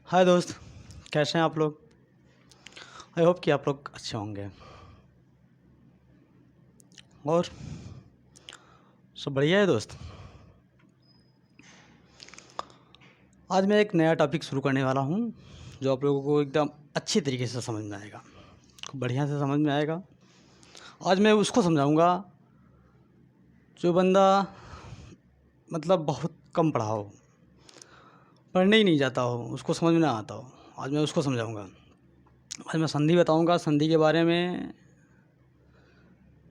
हाय दोस्त, कैसे हैं आप लोग। आई होप कि आप लोग अच्छे होंगे और सब बढ़िया है दोस्त। आज मैं एक नया टॉपिक शुरू करने वाला हूँ जो आप लोगों को एकदम अच्छी तरीके से समझ में आएगा, खूब बढ़िया से समझ में आएगा। आज मैं उसको समझाऊँगा जो बंदा मतलब बहुत कम पढ़ा हो, पढ़ने ही नहीं जाता हो, उसको समझ में ना आता हो। आज मैं उसको समझाऊँगा। आज मैं संधि बताऊँगा, संधि के बारे में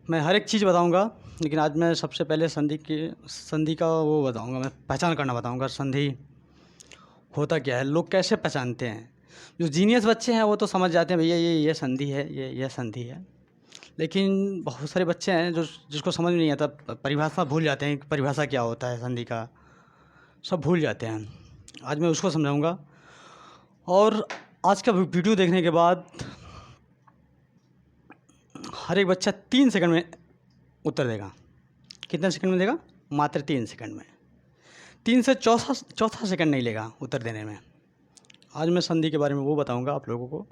मैं हर एक चीज़ बताऊंगा, लेकिन आज मैं सबसे पहले संधि का वो बताऊंगा, मैं पहचान करना बताऊंगा। संधि होता क्या है, लोग कैसे पहचानते हैं। जो जीनियस बच्चे हैं वो तो समझ जाते हैं, भैया ये संधि है, ये संधि है। लेकिन बहुत सारे बच्चे हैं जो जिसको समझ में नहीं आता, परिभाषा भूल जाते हैं कि परिभाषा क्या होता है संधि का, सब भूल जाते हैं। आज मैं उसको समझाऊंगा। और आज का वीडियो देखने के बाद हर एक बच्चा 3 सेकंड में उत्तर देगा। कितने सेकंड में देगा? मात्र 3 सेकंड में। 3 से चौथा सेकंड नहीं लेगा उत्तर देने में। आज मैं संधि के बारे में वो बताऊंगा आप लोगों को।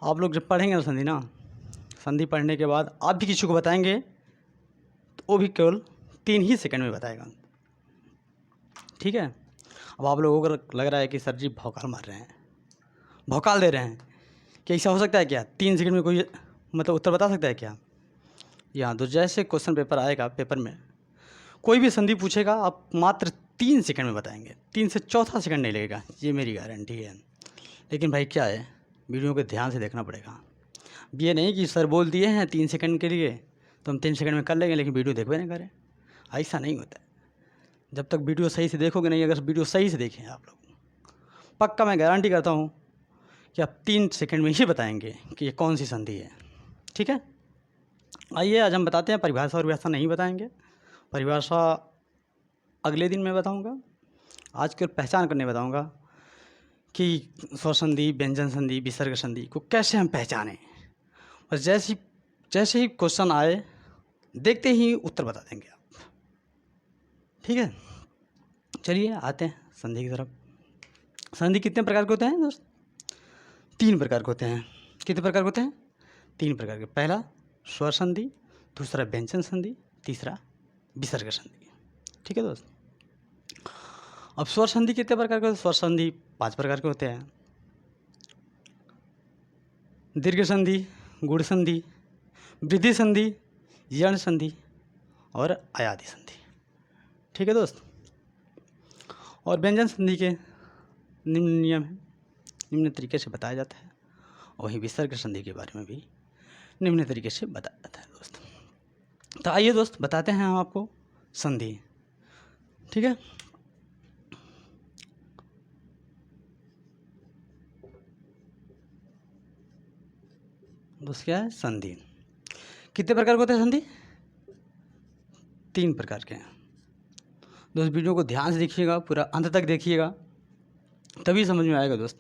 आप लोग जब पढ़ेंगे ना संधि पढ़ने के बाद आप भी किसी को बताएंगे तो वो भी केवल 3 ही सेकंड में बताएगा। ठीक है। अब आप लोगों को लग रहा है कि सर जी भौकाल मार रहे हैं, भौकाल दे रहे हैं, कि ऐसा हो सकता है क्या 3 सेकंड में कोई मतलब उत्तर बता सकता है क्या? यहाँ तो जैसे क्वेश्चन पेपर आएगा, पेपर में कोई भी संधि पूछेगा आप मात्र 3 सेकंड में बताएंगे। 3 से चौथा सेकंड नहीं लगेगा, ये मेरी गारंटी है। लेकिन भाई क्या है, वीडियो को ध्यान से देखना पड़ेगा। ये नहीं कि सर बोल दिए हैं 3 सेकंड के लिए तो हम 3 सेकंड में कर लेंगे, लेकिन वीडियो देखबे नहीं करें। ऐसा नहीं होता है। जब तक वीडियो सही से देखोगे नहीं, अगर वीडियो सही से देखें आप लोग, पक्का मैं गारंटी करता हूँ कि आप 3 सेकंड में ही बताएंगे कि ये कौन सी संधि है। ठीक है। आइए आज हम बताते हैं। परिभाषा नहीं बताएंगे, परिभाषा अगले दिन मैं बताऊंगा। आज केवल पहचान करने बताऊंगा कि स्वर संधि, व्यंजन संधि, विसर्ग संधि को कैसे हम पहचानें। और जैसे ही क्वेश्चन आए, देखते ही उत्तर बता देंगे आप। ठीक है। चलिए आते हैं संधि की तरफ। संधि कितने प्रकार के होते हैं दोस्त? 3 प्रकार के होते हैं। कितने प्रकार के होते हैं? 3 प्रकार के। पहला स्वर संधि, दूसरा व्यंजन संधि, तीसरा विसर्ग संधि। ठीक है दोस्त। अब स्वर संधि कितने प्रकार के होते हैं? स्वर संधि 5 प्रकार के होते हैं। दीर्घ संधि, गुण संधि, वृद्धि संधि, यण संधि और अयादि संधि। ठीक है दोस्त। और व्यंजन संधि के निम्न नियम हैं, निम्न तरीके से बताया जाता है। वहीं विसर्ग संधि के बारे में भी निम्न तरीके से बताया जाता है दोस्त। तो आइए दोस्त बताते हैं हम आपको संधि। ठीक है। दोस्त क्या है? संधि। कितने प्रकार के होते हैं संधि? 3 प्रकार के हैं दोस्त। वीडियो को ध्यान से देखिएगा, पूरा अंत तक देखिएगा, तभी समझ में आएगा दोस्त।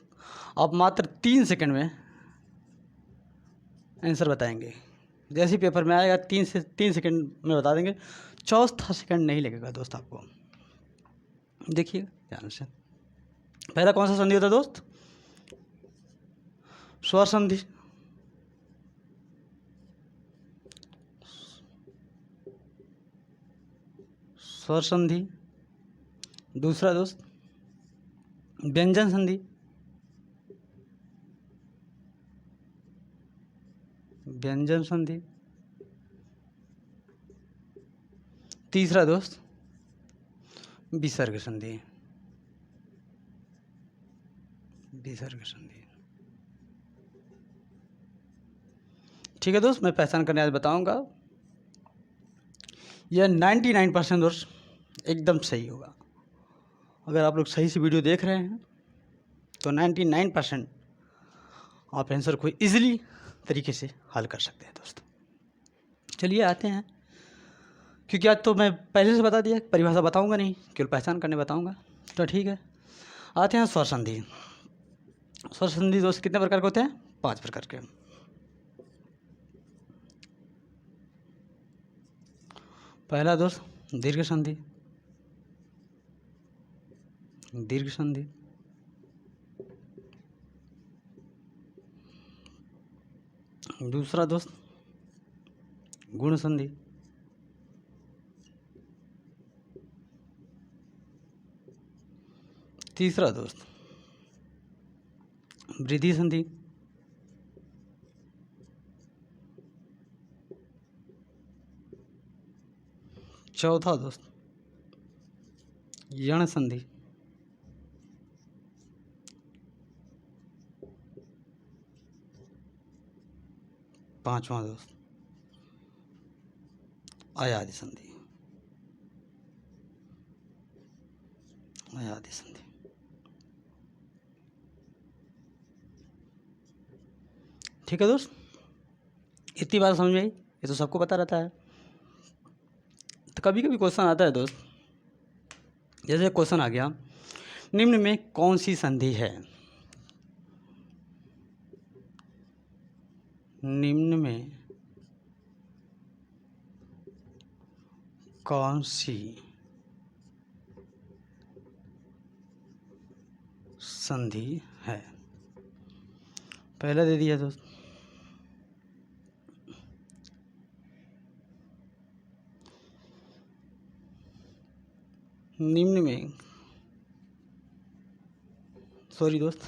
आप मात्र 3 सेकंड में आंसर बताएंगे। जैसे ही पेपर में आएगा 3 सेकंड में बता देंगे। चौथा सेकंड नहीं लगेगा दोस्त आपको। देखिएगा ध्यान से। पहला कौन सा संधि होता है दोस्त? स्वर संधि। स्वर संधि। दूसरा दोस्त व्यंजन संधि। व्यंजन संधि। तीसरा दोस्त विसर्ग संधि। विसर्ग संधि। ठीक है दोस्त। मैं पहचान करने आज बताऊंगा। यह 99% दोस्त एकदम सही होगा। अगर आप लोग सही से वीडियो देख रहे हैं तो 99% आप आंसर को इजीली तरीके से हल कर सकते हैं दोस्त। चलिए आते हैं, क्योंकि आज तो मैं पहले से बता दिया, परिभाषा बताऊंगा नहीं, केवल पहचान करने बताऊंगा। तो ठीक है, आते हैं स्वर संधि। स्वर संधि दोस्त कितने प्रकार के होते हैं? 5 प्रकार के। पहला दोस्त दीर्घ संधि। दीर्घ संधि। दूसरा दोस्त गुण संधि। तीसरा दोस्त वृद्धि संधि। चौथा दोस्त यण संधि। पांचवा दोस्त अयादि संधि। अयादि संधि। ठीक है दोस्त, इतनी बात समझ में आई? ये तो सबको पता रहता है। तो कभी कभी क्वेश्चन आता है दोस्त, जैसे क्वेश्चन आ गया, निम्न में कौन सी संधि है? निम्न में कौन सी संधि है? पहला दे दिया दोस्त निम्न में, सॉरी दोस्त,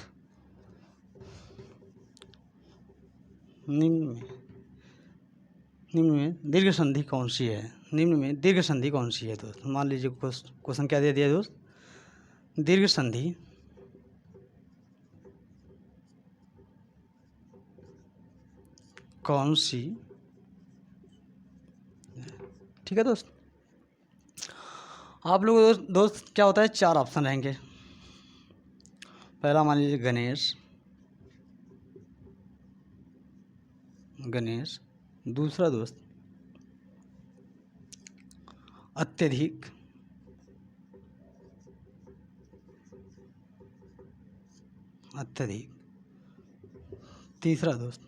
निम्न में दीर्घ संधि कौन सी है? निम्न में दीर्घ संधि कौन सी है दोस्त? मान लीजिए क्वेश्चन क्या दे दिया दोस्त, दीर्घ संधि कौन सी? ठीक है दोस्त, आप लोग दोस्त क्या होता है, चार ऑप्शन रहेंगे। पहला मान लीजिए गणेश। दूसरा दोस्त अत्यधिक। तीसरा दोस्त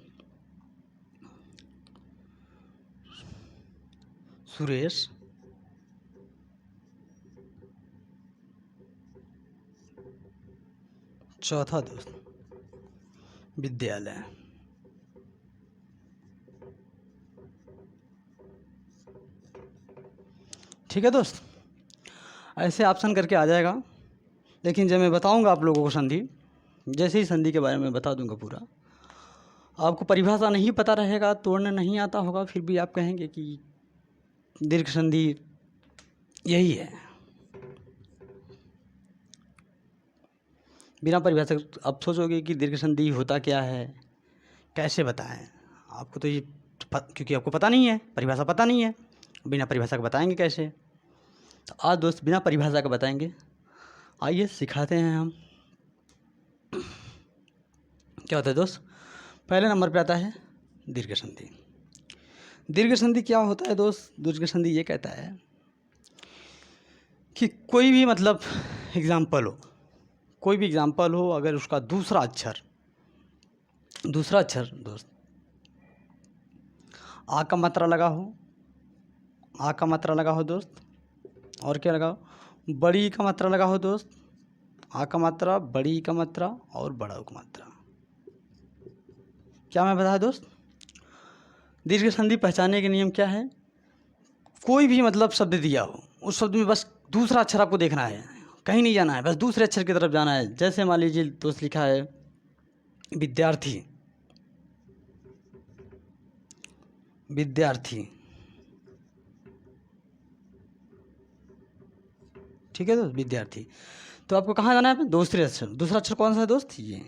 सुरेश। चौथा दोस्त विद्यालय। ठीक है दोस्त, ऐसे ऑप्शन करके आ जाएगा। लेकिन जब मैं बताऊंगा आप लोगों को संधि, जैसे ही संधि के बारे में बता दूंगा पूरा, आपको परिभाषा नहीं पता रहेगा, तोड़ना नहीं आता होगा, फिर भी आप कहेंगे कि दीर्घ संधि यही है। बिना परिभाषा आप सोचोगे कि दीर्घ संधि होता क्या है, कैसे बताएं आपको, तो ये क्योंकि आपको पता नहीं है, परिभाषा पता नहीं है, बिना परिभाषा के बताएंगे कैसे? तो आज दोस्त बिना परिभाषा के बताएंगे। आइए सिखाते हैं हम। क्या होता है दोस्त, पहले नंबर पे आता है दीर्घ संधि। दीर्घ संधि क्या होता है दोस्त? दीर्घ संधि ये कहता है कि कोई भी मतलब एग्जाम्पल हो, कोई भी एग्जाम्पल हो, अगर उसका दूसरा अक्षर दोस्त आ का मात्रा लगा हो दोस्त, और क्या लगा हो, बड़ी का मात्रा लगा हो दोस्त, आ का मात्रा, बड़ी का मात्रा और बड़ा का मात्रा। क्या मैं बताया दोस्त, दीर्घ संधि पहचानने के नियम क्या है? कोई भी मतलब शब्द दिया हो, उस शब्द में बस दूसरा अक्षर आपको देखना है, कहीं नहीं जाना है, बस दूसरे अक्षर की तरफ जाना है। जैसे मान लीजिए दोस्त लिखा है विद्यार्थी, ठीक है दोस्त, विद्यार्थी। तो आपको कहाँ जाना है? दूसरा अक्षर कौन सा है दोस्त? ये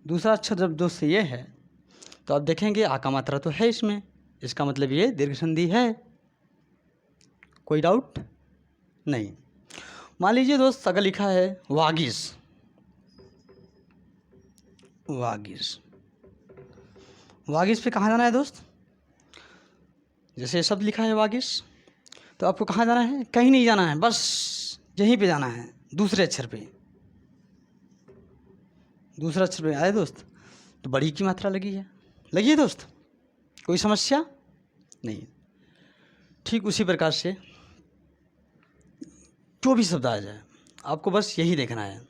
दूसरा अक्षर जब दोस्त ये है, तो आप देखेंगे आ का मात्रा तो है इसमें, इसका मतलब ये दीर्घ संधि है। कोई डाउट नहीं। मान लीजिए दोस्त अगर लिखा है वागीश पे कहाँ जाना है दोस्त? जैसे शब्द लिखा है वागीश, तो आपको कहाँ जाना है? कहीं नहीं जाना है, बस यहीं पे जाना है, दूसरे अक्षर पे। दूसरा अक्षर पे आए दोस्त, तो बड़ी की मात्रा लगी है दोस्त, कोई समस्या नहीं। ठीक उसी प्रकार से जो भी शब्द आ जाए, आपको बस यही देखना है।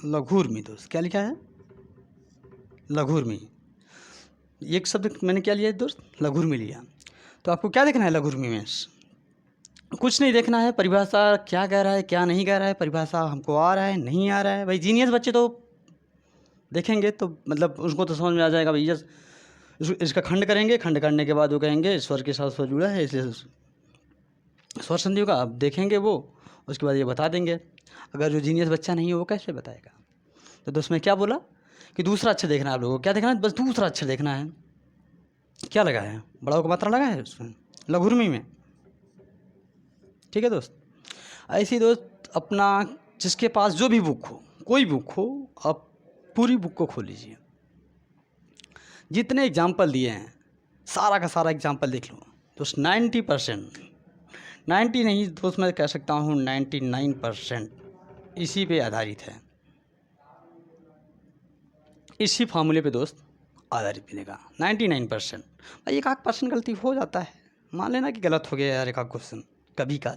लघुर्मी दोस्त, क्या लिखा है? लघुर्मी। एक शब्द मैंने क्या लिया दोस्त? लघुर्मी लिया। तो आपको क्या देखना है लघुर्मी में? कुछ नहीं देखना है, परिभाषा क्या कह रहा है क्या नहीं कह रहा है, परिभाषा हमको आ रहा है नहीं आ रहा है। भाई जीनियस बच्चे तो देखेंगे तो मतलब उसको तो समझ में आ जाएगा भैया। इसका खंड करेंगे, खंड करने के बाद वो कहेंगे स्वर के साथ स्वर जुड़ा है इसलिए स्वर संधियों का। अब देखेंगे वो, उसके बाद ये बता देंगे। अगर जो जीनियस बच्चा नहीं है वो कैसे बताएगा? तो दोस्त मैं क्या बोला कि दूसरा अक्षर देखना है आप लोगों को। क्या देखना है? बस दूसरा अक्षर देखना है। क्या लगा है? बड़ा को मात्रा लगा है उसमें लघुर्मी में। ठीक है दोस्त। ऐसे ही दोस्त अपना जिसके पास जो भी बुक हो, कोई बुक हो, आप पूरी बुक को खोल लीजिए। जितने एग्जाम्पल दिए हैं सारा का सारा एग्जाम्पल देख लो दोस्त। 90%, 90 नहीं दोस्त मैं कह सकता हूँ 99% इसी पे आधारित है, इसी फार्मूले पे दोस्त आधारित मिलेगा 99%। भाई 1-8% गलती हो जाता है, मान लेना कि गलत हो गया यार 1-8 क्वेश्चन कभी का,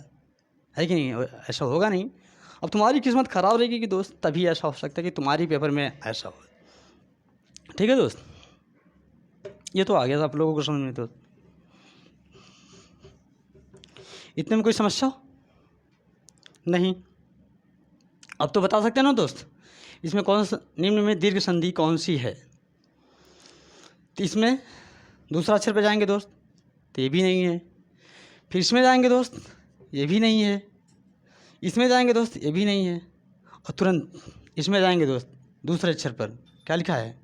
है कि नहीं? ऐसा होगा नहीं। अब तुम्हारी किस्मत ख़राब रहेगी कि दोस्त तभी ऐसा हो सकता है कि तुम्हारी पेपर में ऐसा हो। ठीक है दोस्त, ये तो आ गया था आप लोगों को समझ में। तो इतने में कोई समस्या नहीं? अब तो बता सकते हैं ना दोस्त इसमें कौन सा निम्न में दीर्घ संधि कौन सी है? तो इसमें दूसरा अक्षर पे जाएंगे दोस्त तो ये भी नहीं है, फिर इसमें जाएंगे दोस्त ये भी नहीं है, इसमें जाएंगे दोस्त ये भी नहीं है, और तुरंत इसमें जाएंगे दोस्त दूसरे अक्षर पर। क्या लिखा है?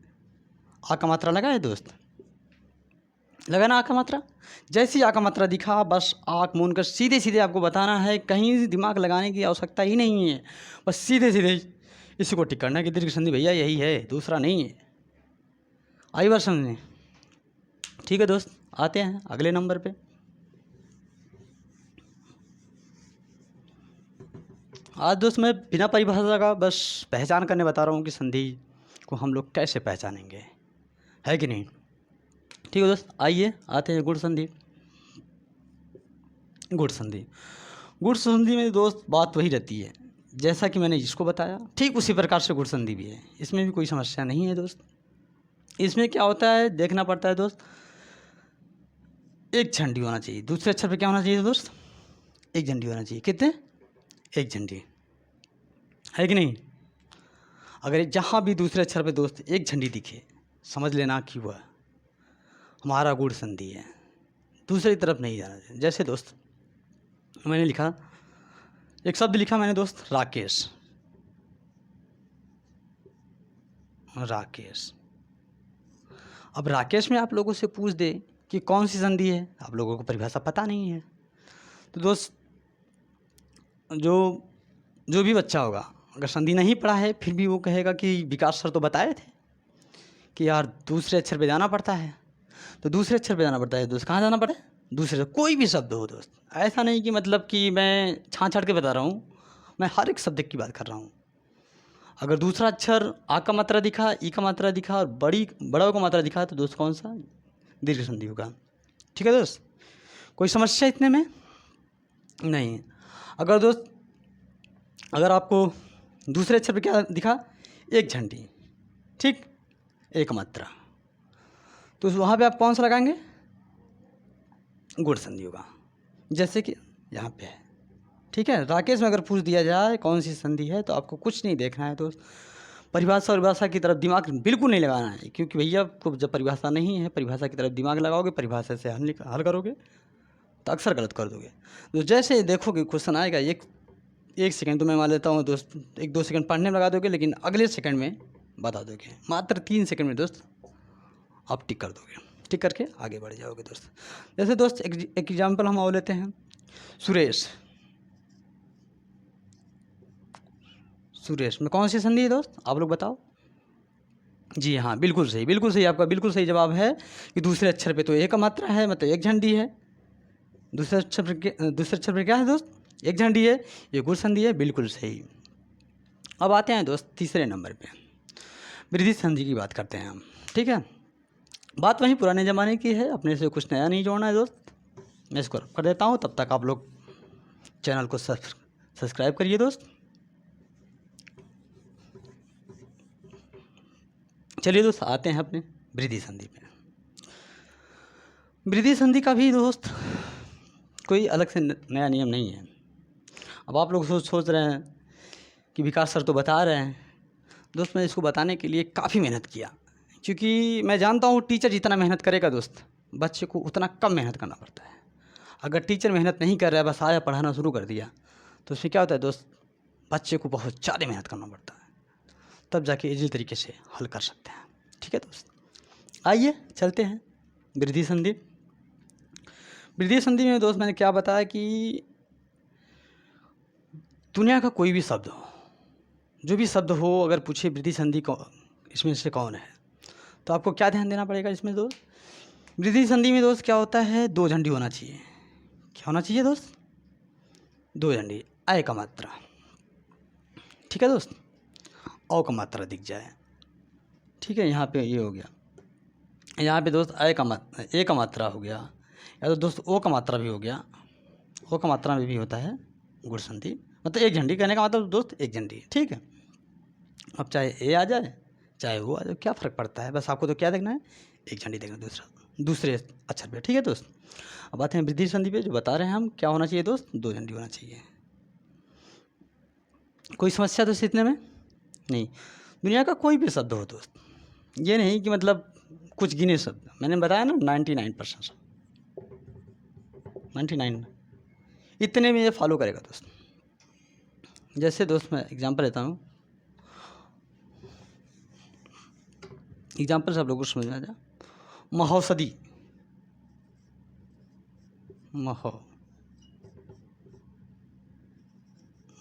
आ का मात्रा लगा है दोस्त, लगा ना आ का मात्रा? जैसी आ का मात्रा दिखा बस आँख मूंद कर सीधे सीधे आपको बताना है, कहीं दिमाग लगाने की आवश्यकता ही नहीं है। बस सीधे सीधे इसी को टिक करना है कि दीर्घ संधि भैया यही है, दूसरा नहीं है। आई बार समझने? ठीक है दोस्त, आते हैं अगले नंबर पे। आज दोस्त मैं बिना परिभाषा का बस पहचान करने बता रहा हूँ कि संधि को हम लोग कैसे पहचानेंगे, है कि नहीं? ठीक है दोस्त, आइए आते हैं गुण संधि। गुण संधि, गुण संधि में दोस्त बात वही रहती है जैसा कि मैंने इसको बताया, ठीक उसी प्रकार से गुण संधि भी है, इसमें भी कोई समस्या नहीं है दोस्त। इसमें क्या होता है देखना पड़ता है दोस्त, एक झंडी होना चाहिए। दूसरे अक्षर पे क्या होना चाहिए दोस्त? एक झंडी होना चाहिए। कितने? एक झंडी, है कि नहीं? अगर जहाँ भी दूसरे अक्षर पे दोस्त एक झंडी दिखे समझ लेना कि वह हमारा गुण संधि है, दूसरी तरफ नहीं जाना चाहिए। जैसे दोस्त मैंने लिखा, एक शब्द लिखा मैंने दोस्त राकेश, राकेश। अब राकेश में आप लोगों से पूछ दे कि कौन सी संधि है, आप लोगों को परिभाषा पता नहीं है। तो दोस्त जो भी बच्चा होगा अगर संधि नहीं पढ़ा है फिर भी वो कहेगा कि विकास सर तो बताए थे कि यार दूसरे अक्षर पे जाना पड़ता है। तो दूसरे अक्षर पे जाना पड़ता है दोस्त, कहाँ जाना पड़े? दूसरे, कोई भी शब्द हो दोस्त, ऐसा नहीं कि मतलब कि मैं छाँट छाँट के बता रहा हूँ, मैं हर एक शब्द की बात कर रहा हूँ। अगर दूसरा अक्षर आ का मात्रा दिखा, ई का मात्रा दिखा और बड़ा का मात्रा दिखा तो दोस्त कौन सा? दीर्घ संधि होगा। ठीक है दोस्त, कोई समस्या इतने में नहीं। अगर दोस्त अगर आपको दूसरे अक्षर पे क्या दिखा? एक झंडी, ठीक, एक मात्रा, तो वहाँ पे आप कौन सा लगाएंगे? गुण संधि होगा, जैसे कि यहाँ पे है। ठीक है, राकेश में अगर पूछ दिया जाए कौन सी संधि है तो आपको कुछ नहीं देखना है दोस्त, परिभाषा की तरफ दिमाग बिल्कुल नहीं लगाना है, क्योंकि भैया आपको जब परिभाषा नहीं है, परिभाषा की तरफ दिमाग लगाओगे, परिभाषा से हल करोगे तो अक्सर गलत कर दोगे। तो जैसे देखोगे क्वेश्चन आएगा, एक सेकंड तो मैं मान लेता हूँ दोस्त, 1-2 सेकंड पढ़ने में लगा दोगे लेकिन अगले सेकंड में बता दोगे, मात्र 3 सेकंड में दोस्त आप टिक कर दोगे, टिक करके आगे बढ़ जाओगे दोस्त। जैसे दोस्त एक एग्जाम्पल हम और लेते हैं, सुरेश। सुरेश में कौन सी संधि है दोस्त, आप लोग बताओ? जी हाँ, बिल्कुल सही, बिल्कुल सही, आपका बिल्कुल सही जवाब है कि दूसरे अक्षर पे तो एक मात्रा है, मतलब एक झंडी है। दूसरे अक्षर पे क्या है दोस्त? एक झंडी है, ये गुण संधि है, बिल्कुल सही। अब आते हैं दोस्त तीसरे नंबर पे, वृद्धि संधि की बात करते हैं हम। ठीक है, बात वहीं पुराने ज़माने की है, अपने से कुछ नया नहीं जोड़ना है दोस्त। मैं इसको कर देता हूँ, तब तक आप लोग चैनल को सब्सक्राइब करिए दोस्त। चलिए दोस्त आते हैं अपने वृद्धि संधि पे। वृद्धि संधि का भी दोस्त कोई अलग से नया नियम नहीं है। अब आप लोग सोच रहे हैं कि विकास सर तो बता रहे हैं। दोस्त मैं इसको बताने के लिए काफ़ी मेहनत किया, क्योंकि मैं जानता हूँ टीचर जितना मेहनत करेगा दोस्त, बच्चे को उतना कम मेहनत करना पड़ता है। अगर टीचर मेहनत नहीं कर रहा है, बस आया पढ़ाना शुरू कर दिया, तो उसमें क्या होता है दोस्त, बच्चे को बहुत ज़्यादा मेहनत करना पड़ता है, तब जाके इजी तरीके से हल कर सकते हैं। ठीक है दोस्त, आइए चलते हैं वृद्धि संधि। वृद्धि संधि में दोस्त मैंने क्या बताया कि दुनिया का कोई भी शब्द हो, जो भी शब्द हो, अगर पूछे वृद्धि संधि इसमें से कौन है, तो आपको क्या ध्यान देना पड़ेगा इसमें दोस्त। वृद्धि संधि में दोस्त क्या होता है, दो झंडी होना चाहिए। क्या होना चाहिए दोस्त, दो झंडी, आय का मात्रा। ठीक है दोस्त, औ का मात्रा दिख जाए। ठीक है, यहाँ पे ये हो गया, यहाँ पे दोस्त ए का मात्रा हो गया, या तो दोस्त ओ का मात्रा भी हो गया। ओ का मात्रा में भी होता है गुण संधि, मतलब एक झंडी, कहने का मतलब दोस्त एक झंडी। ठीक है, अब चाहे ए आ जाए चाहे वो आ जाए, क्या फ़र्क पड़ता है, बस आपको तो क्या देखना है, एक झंडी देखना, दूसरे अक्षर पे। ठीक है दोस्त, अब आते हैं वृद्धि संधि पे, जो बता रहे हैं हम क्या होना चाहिए दोस्त, दो झंडी होना चाहिए। कोई समस्या दोस्त इतने में नहीं। दुनिया का कोई भी शब्द हो दोस्त, ये नहीं कि मतलब कुछ गिने शब्द, मैंने बताया ना 99% 99 इतने में ये फॉलो करेगा दोस्त। जैसे दोस्त मैं एग्जांपल लेता हूँ, एग्जांपल से आप लोगों को समझ में आ जाए। महौषधि,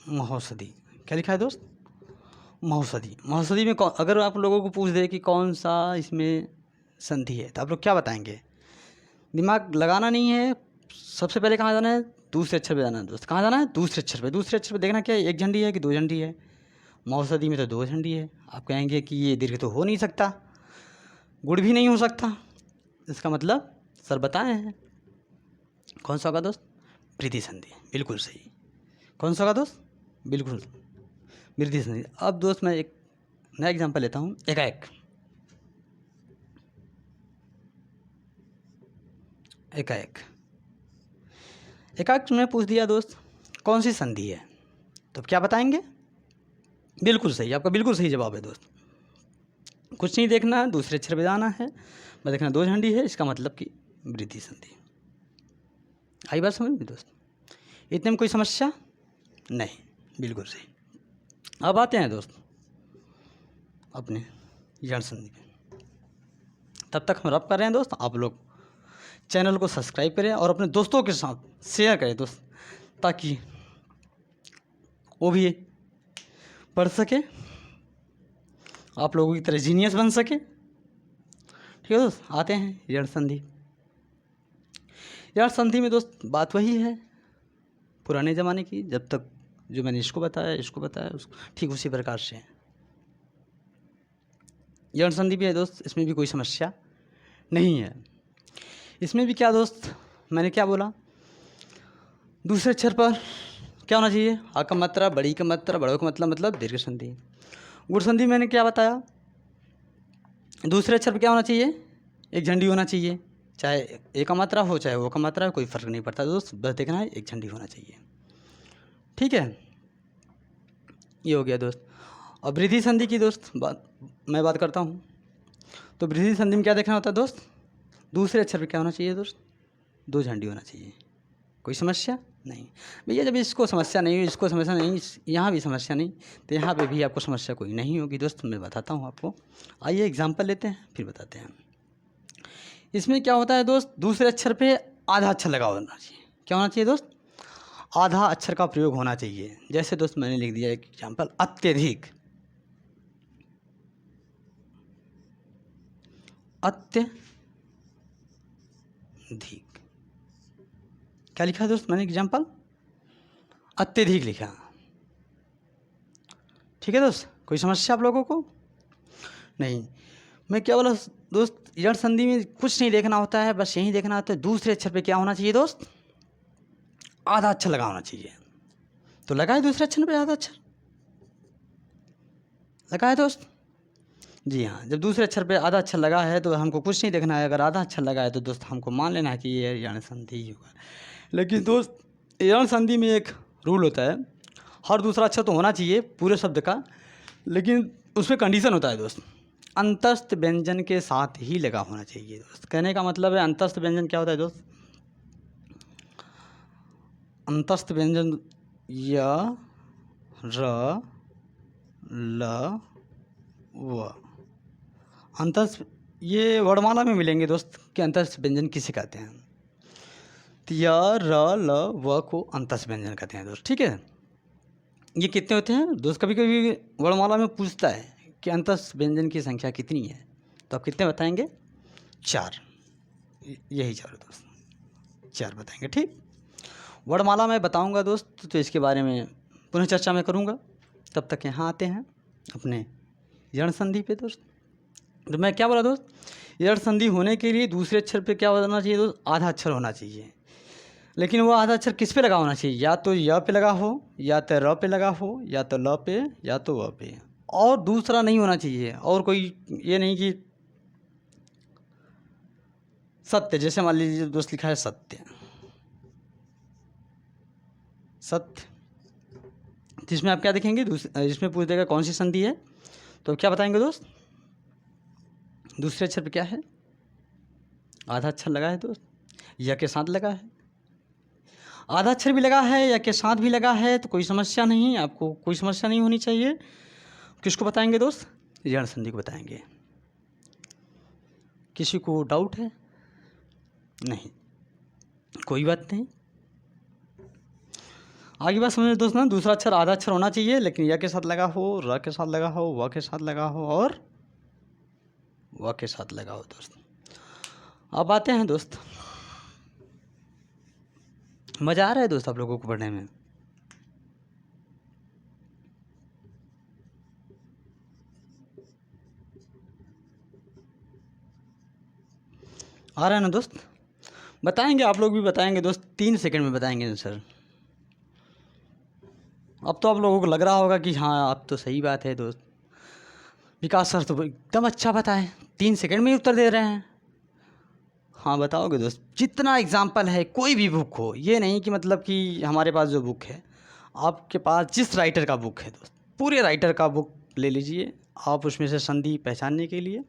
महौषधि क्या लिखा है दोस्त, महौषधि। महौषधि में अगर आप लोगों को पूछ दे कि कौन सा इसमें संधि है, तो आप लोग क्या बताएंगे। दिमाग लगाना नहीं है, सबसे पहले कहाँ जाना है, दूसरे अक्षर पे जाना है दोस्त। कहाँ जाना है, दूसरे अक्षर पे। दूसरे अक्षर पे देखना क्या है, एक झंडी है कि दो झंडी है। महौषधि में तो दो झंडी है। आप कहेंगे कि ये दीर्घ तो हो नहीं सकता, गुण भी नहीं हो सकता, इसका मतलब सर बताए हैं। कौन सा होगा दोस्त, वृद्धि संधि, बिल्कुल सही। कौन सा होगा दोस्त, बिल्कुल वृद्धि संधि। अब दोस्त मैं एक नया एग्जांपल लेता हूँ, एकाएक। एकाएक, एकाएक में पूछ दिया दोस्त कौन सी संधि है, तो क्या बताएंगे, बिल्कुल सही। आपका बिल्कुल सही जवाब है दोस्त। कुछ नहीं देखना, दूसरे अक्षर पे जाना है, बस देखना दो झंडी है, इसका मतलब कि वृद्धि संधि। आई बात समझ में दोस्त, इतने में कोई समस्या नहीं, बिल्कुल सही। अब आते हैं दोस्त अपने यण संधि पे। तब तक हम रब कर रहे हैं दोस्त, आप लोग चैनल को सब्सक्राइब करें और अपने दोस्तों के साथ शेयर करें दोस्त, ताकि वो भी पढ़ सके, आप लोगों की तरह जीनियस बन सके। ठीक है दोस्त, आते हैं यण संधि। यण संधि में दोस्त बात वही है पुराने ज़माने की, जब तक जो मैंने इसको बताया उसको ठीक उसी प्रकार से यण संधि भी है दोस्त। इसमें भी कोई समस्या नहीं है। इसमें भी क्या दोस्त, मैंने क्या बोला, दूसरे अक्षर पर क्या होना चाहिए, आ का मात्रा, बड़ी का मात्रा, बड़ों का मतलब दीर्घ संधि। गुण संधि मैंने क्या बताया, दूसरे अक्षर पर क्या होना चाहिए, एक झंडी होना चाहिए, चाहे ए का मात्रा हो चाहे वो का मात्रा हो, कोई फ़र्क नहीं पड़ता दोस्त, बस देखना है एक झंडी होना चाहिए। ठीक है, ये हो गया दोस्त। अब वृद्धि संधि की दोस्त मैं बात करता हूँ, तो वृद्धि संधि में क्या देखना होता है दोस्त, दूसरे अक्षर पे क्या होना चाहिए दोस्त, दो झंडी होना चाहिए। कोई समस्या नहीं भैया, जब इसको समस्या नहीं, इसको समस्या नहीं, यहाँ भी समस्या नहीं, तो यहाँ पे भी आपको समस्या कोई नहीं होगी दोस्त। मैं बताता हूँ आपको, आइए एग्जाम्पल लेते हैं फिर बताते हैं। इसमें क्या होता है दोस्त, दूसरे अक्षर पे आधा अक्षर लगा होना चाहिए। क्या होना चाहिए दोस्त, आधा अक्षर का प्रयोग होना चाहिए। जैसे दोस्त मैंने लिख दिया एक एग्जाम्पल, अत्यधिक, अत्यधिक। क्या लिखा है दोस्त मैंने एग्जाम्पल, अत्यधिक लिखा। ठीक है दोस्त, कोई समस्या आप लोगों को नहीं। मैं क्या बोला दोस्त, यण संधि में कुछ नहीं देखना होता है, बस यही देखना होता है दूसरे अक्षर पे क्या होना चाहिए दोस्त, आधा अक्षर लगा होना चाहिए। तो लगाए दूसरे अक्षर पे आधा अक्षर लगाए दोस्त। जी हाँ, जब दूसरे अक्षर पे आधा अक्षर लगा है तो हमको कुछ नहीं देखना है। अगर आधा अक्षर लगा है तो दोस्त हमको मान लेना है कि ये यण संधि ही होगा। लेकिन दोस्त यण संधि में एक रूल होता है, हर दूसरा अक्षर तो होना चाहिए पूरे शब्द का, लेकिन उसमें कंडीशन होता है दोस्त, अंतस्थ व्यंजन के साथ ही लगा होना चाहिए। दोस्त कहने का मतलब है अंतस्थ व्यंजन क्या होता है दोस्त? अंतस्थ व्यंजन य, र, ल, व। अंतस्थ ये वर्णमाला में मिलेंगे दोस्त कि अंतस्थ व्यंजन किसे कहते हैं। तो य, र, ल, व को अंतस्थ व्यंजन कहते हैं दोस्त। ठीक है, ये कितने होते हैं दोस्त? कभी कभी वर्णमाला में पूछता है कि अंतस्थ व्यंजन की संख्या कितनी है, तो आप कितने बताएंगे? 4। यही 4 दोस्त, 4 बताएंगे। ठीक, वर्णमाला में बताऊंगा दोस्त, तो इसके बारे में पुनः चर्चा मैं करूंगा। तब तक यहाँ आते हैं अपने यण संधि पे दोस्त। तो मैं क्या बोला दोस्त, यण संधि होने के लिए दूसरे अक्षर पे क्या होना चाहिए दोस्त? आधा अक्षर होना चाहिए। लेकिन वो आधा अक्षर किस पे लगा होना चाहिए? या तो य पे लगा हो, या तो र पे लगा हो, या तो ल पे, या तो व पे, और दूसरा नहीं होना चाहिए। और कोई ये नहीं कि सत्य, जैसे मान लीजिए दोस्त लिखा है सत्य, सत्य, जिसमें आप क्या देखेंगे? इसमें पूछ देगा कौन सी संधि है, तो क्या बताएंगे दोस्त? दूसरे अक्षर पे क्या है? आधा अक्षर लगा है दोस्त, या के साथ लगा है। आधा अक्षर भी लगा है या के साथ भी लगा है तो कोई समस्या नहीं, आपको कोई समस्या नहीं होनी चाहिए। किसको बताएंगे दोस्त? यण संधि को बताएंगे। किसी को डाउट है? नहीं, कोई बात नहीं, आगे बात समझ दोस्त ना। दूसरा अक्षर आधा अक्षर होना चाहिए, लेकिन या के साथ लगा हो, र के साथ लगा हो, व के साथ लगा हो, और व के साथ लगा हो दोस्त। अब आते हैं दोस्त, मज़ा आ रहा है दोस्त आप लोगों को पढ़ने में? आ रहा है ना दोस्त? बताएंगे, आप लोग भी बताएंगे दोस्त, 3 सेकंड में बताएंगे सर। अब तो आप लोगों को लग रहा होगा कि हाँ अब तो सही बात है दोस्त, विकास सर तो एकदम अच्छा बताएं, 3 सेकंड में ही उत्तर दे रहे हैं। हाँ बताओगे दोस्त, जितना एग्जाम्पल है, कोई भी बुक हो, ये नहीं कि मतलब कि हमारे पास जो बुक है, आपके पास जिस राइटर का बुक है दोस्त, पूरे राइटर का बुक ले लीजिए आप, उसमें से संधि पहचानने के लिए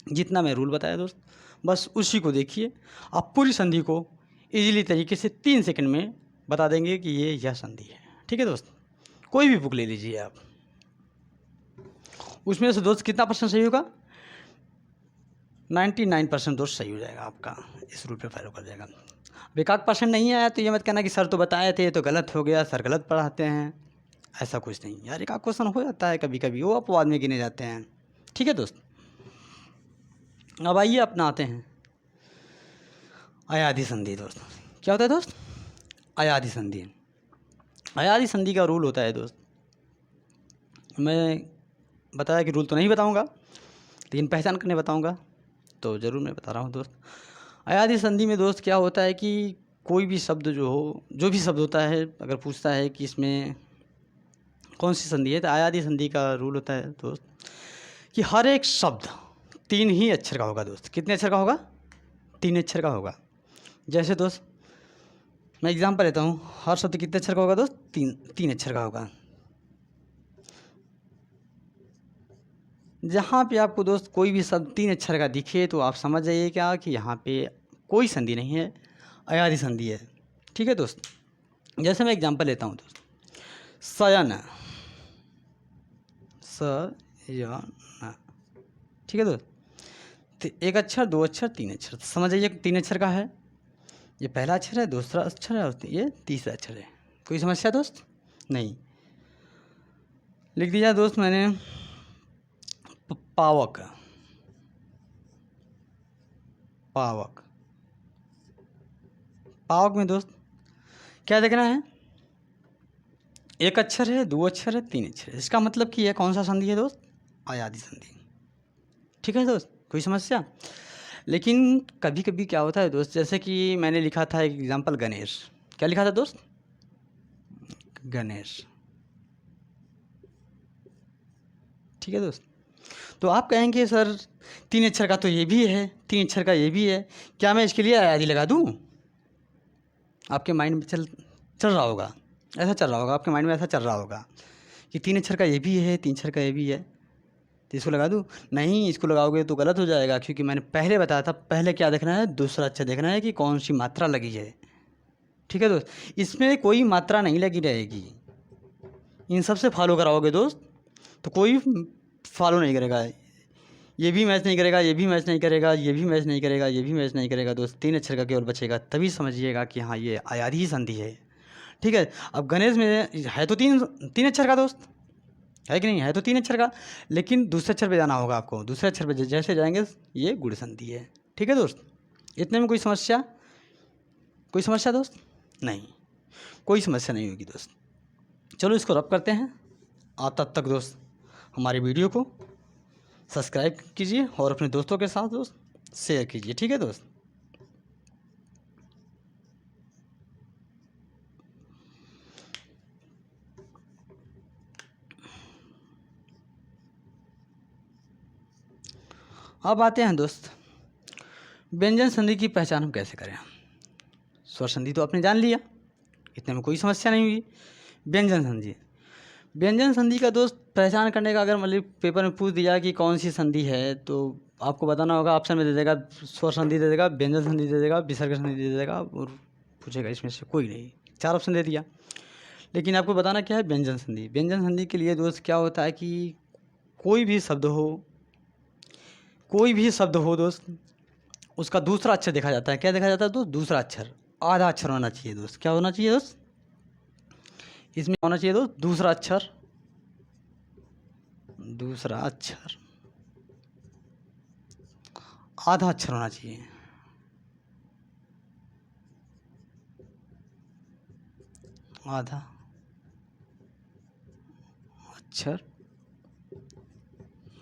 जितना मैं रूल बताया दोस्त, बस उसी को देखिए, आप पूरी संधि को इजीली तरीके से 3 सेकंड में बता देंगे कि ये यह संधि है। ठीक है दोस्त, कोई भी बुक ले लीजिए आप, उसमें से दोस्त कितना % सही होगा? 99% दोस्त सही हो जाएगा आपका, इस रूल पे फॉलो कर जाएगा। अब 1% नहीं आया तो ये मत कहना कि सर तो बताए थे तो गलत हो गया, सर गलत पढ़ाते हैं, ऐसा कुछ नहीं यार। 1 क्वेश्चन हो जाता है कभी कभी, वो अपवाद में गिने जाते हैं। ठीक है दोस्त, अब आइए अपना आते हैं अयाधि संधि दोस्त। क्या होता है दोस्त? अयाधि संधि। अयाधि संधि का रूल होता है दोस्त, मैं बताया कि रूल तो नहीं बताऊंगा, लेकिन पहचान करने बताऊंगा, तो ज़रूर मैं बता रहा हूँ दोस्त। अयाधि संधि में दोस्त क्या होता है कि कोई भी शब्द जो हो, जो भी शब्द होता है, अगर पूछता है कि इसमें कौन सी संधि है, तो अयाधि संधि का रूल होता है दोस्त कि हर एक शब्द 3 ही अक्षर का होगा दोस्त। कितने अक्षर का होगा? 3 अक्षर का होगा। जैसे दोस्त मैं एग्जाम्पल लेता हूँ, हर शब्द कितने अक्षर का होगा दोस्त? 3 अक्षर का होगा। जहाँ पे आपको दोस्त कोई भी शब्द 3 अक्षर का दिखे तो आप समझ जाइए क्या कि यहाँ पे कोई संधि नहीं है, अयाधि संधि है। ठीक है दोस्त, जैसे मैं एग्जाम्पल लेता हूँ दोस्त, शयन, शयन, ठीक है दोस्त। तो 1 अक्षर, 2 अक्षर, 3 अक्षर, समझ जाइए 3 अक्षर का है। ये पहला अक्षर है, दूसरा अक्षर है, और ये तीसरा अक्षर है। कोई समस्या दोस्त? नहीं। लिख दिया दोस्त मैंने पावक, पावक। पावक में दोस्त क्या देखना है? 1 अक्षर है, 2 अक्षर है, 3 अक्षर है। इसका मतलब कि यह कौन सा संधि है दोस्त? अयाधि संधि। ठीक है दोस्त, कोई समस्या? लेकिन कभी कभी क्या होता है दोस्त, जैसे कि मैंने लिखा था एक एग्जाम्पल गणेश। क्या लिखा था दोस्त? गणेश। ठीक है दोस्त, तो आप कहेंगे सर 3 अक्षर का तो ये भी है, 3 अक्षर का ये भी है, क्या मैं इसके लिए अयादी लगा दूँ? आपके माइंड में चल रहा होगा, ऐसा चल रहा होगा, आपके माइंड में ऐसा चल रहा होगा कि 3 अक्षर का ये भी है, 3 अक्षर का ये भी है, तो इसको लगा दूँ? नहीं, इसको लगाओगे तो गलत हो जाएगा, क्योंकि मैंने पहले बताया था, पहले क्या देखना है, दूसरा अक्षर देखना है कि कौन सी मात्रा लगी है। ठीक है दोस्त, इसमें कोई मात्रा नहीं लगी रहेगी। इन सब से फॉलो कराओगे दोस्त तो कोई फॉलो नहीं करेगा, ये भी मैच नहीं करेगा, ये भी मैच नहीं करेगा, ये भी मैच नहीं करेगा, ये भी मैच नहीं करेगा दोस्त। 3 अक्षर का केवल बचेगा, तभी समझिएगा कि हाँ ये अयादी ही संधि है। ठीक है, अब गणेश में है तो तीन अक्षर का दोस्त, है कि नहीं? है तो 3 अक्षर का, लेकिन दूसरे अक्षर पे जाना होगा आपको। दूसरे अक्षर पे जैसे जाएंगे ये गुण संधि है। ठीक है दोस्त, इतने में कोई समस्या दोस्त? नहीं, कोई समस्या नहीं होगी दोस्त। चलो इसको रब करते हैं। आप तब तक दोस्त हमारी वीडियो को सब्सक्राइब कीजिए और अपने दोस्तों के साथ दोस्त शेयर कीजिए। ठीक है दोस्त, अब आते हैं दोस्त व्यंजन संधि की पहचान हम कैसे करें। स्वर संधि तो आपने जान लिया, इतने में कोई समस्या नहीं हुई। व्यंजन संधि का दोस्त पहचान करने का अगर मतलब पेपर में पूछ दिया कि कौन सी संधि है, तो आपको बताना होगा। ऑप्शन में दे देगा, स्वर संधि दे देगा, व्यंजन संधि दे देगा, विसर्ग संधि दे देगा, और पूछेगा इसमें से कोई नहीं। 4 ऑप्शन दे दिया, लेकिन आपको बताना क्या है, व्यंजन संधि। व्यंजन संधि के लिए दोस्त क्या होता है कि कोई भी शब्द हो दोस्त, उसका दूसरा अक्षर देखा जाता है। क्या देखा जाता है दोस्त? दूसरा अक्षर, आधा अक्षर होना चाहिए दोस्त। क्या होना चाहिए दोस्त? इसमें होना चाहिए दोस्त दूसरा अक्षर आधा अक्षर होना चाहिए। आधा अक्षर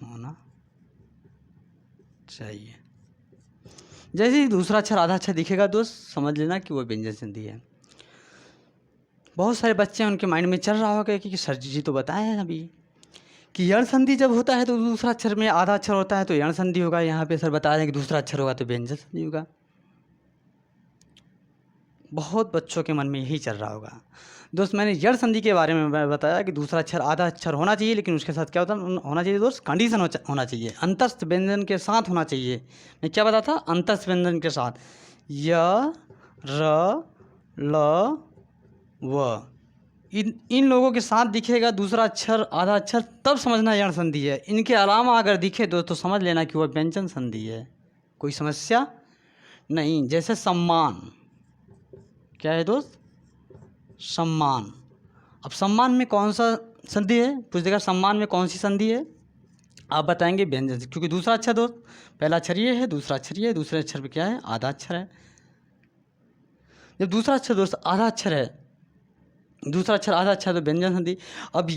होना चाहिए। जैसे ही दूसरा अक्षर आधा अक्षर दिखेगा दोस्त, समझ लेना कि वो व्यंजन संधि है। बहुत सारे बच्चे हैं, उनके माइंड में चल रहा होगा कि सर जी तो बताए हैं अभी कि यण संधि जब होता है तो दूसरा अक्षर में आधा अक्षर होता है तो यण संधि होगा। यहाँ पे सर बता दें कि दूसरा अक्षर होगा तो व्यंजन संधि होगा। बहुत बच्चों के मन में यही चल रहा होगा दोस्त। मैंने यण संधि के बारे में बताया कि दूसरा अक्षर आधा अक्षर होना चाहिए, लेकिन उसके साथ क्या होना चाहिए दोस्त? कंडीशन होना चाहिए, अंतस्थ व्यंजन के साथ होना चाहिए। मैं क्या बता था? अंतस्थ व्यंजन के साथ। य, र, ल, व, इन लोगों के साथ दिखेगा दूसरा अक्षर आधा अक्षर, तब समझना यण संधि है। इनके अलावा अगर दिखे तो समझ लेना कि वह व्यंजन संधि है। कोई समस्या नहीं। जैसे सम्मान, क्या है दोस्त? सम्मान। अब सम्मान में कौन सा संधि है? पूछ देगा सम्मान में कौन सी संधि है, आप बताएंगे व्यंजन संधि, क्योंकि दूसरा अक्षर दोस्त, पहला अक्षर ये है, दूसरा अक्षर ये है, दूसरे अक्षर पे क्या है? आधा अक्षर है। जब दूसरा अक्षर दोस्त आधा अक्षर है, दूसरा अक्षर आधा अक्षर तो व्यंजन संधि। अब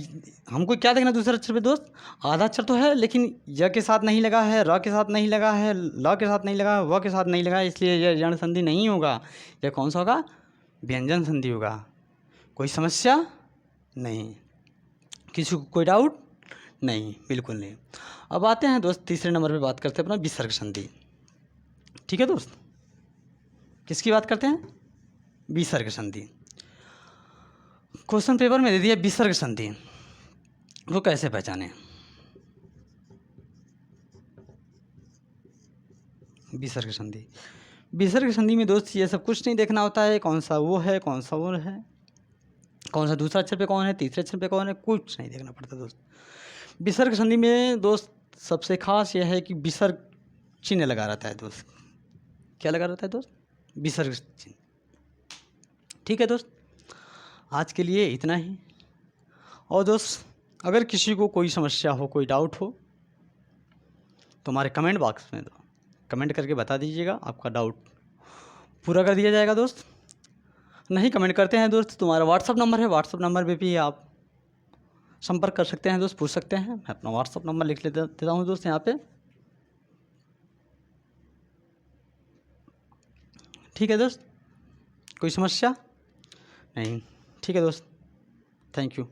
हमको क्या देखना दूसरे अक्षर पे दोस्त? आधा अक्षर तो है, लेकिन य के साथ नहीं लगा है, र के साथ नहीं लगा है, ल के साथ नहीं लगा है, व के साथ नहीं लगा है, इसलिए यह यण संधि नहीं होगा। यह कौन सा होगा? व्यंजन संधि होगा। कोई समस्या नहीं, किसी को कोई डाउट नहीं, बिल्कुल नहीं। अब आते हैं दोस्त तीसरे नंबर पे, बात करते हैं अपना विसर्ग संधि। ठीक है दोस्त, किसकी बात करते हैं? विसर्ग संधि। क्वेश्चन पेपर में दे दिया विसर्ग संधि, वो कैसे पहचाने? विसर्ग संधि में दोस्त ये सब कुछ नहीं देखना होता है, कौन सा वो है, कौन सा वो है, कौन सा दूसरा अक्षर पे कौन है, तीसरे अक्षर पे कौन है, कुछ नहीं देखना पड़ता दोस्त। विसर्ग संधि में दोस्त सबसे खास यह है कि विसर्ग चिन्ह लगा रहता है दोस्त। क्या लगा रहता है दोस्त? विसर्ग चिन्ह। ठीक है दोस्त, आज के लिए इतना ही। और दोस्त अगर किसी को कोई समस्या हो, कोई डाउट हो, तो हमारे कमेंट बॉक्स में कमेंट करके बता दीजिएगा, आपका डाउट पूरा कर दिया जाएगा दोस्त। नहीं कमेंट करते हैं दोस्त, तुम्हारा व्हाट्सअप नंबर है, व्हाट्सअप नंबर पे भी आप संपर्क कर सकते हैं दोस्त, पूछ सकते हैं। मैं अपना व्हाट्सअप नंबर लिख देता हूँ दोस्त यहाँ पे। ठीक है दोस्त, कोई समस्या नहीं। ठीक है दोस्त, थैंक यू।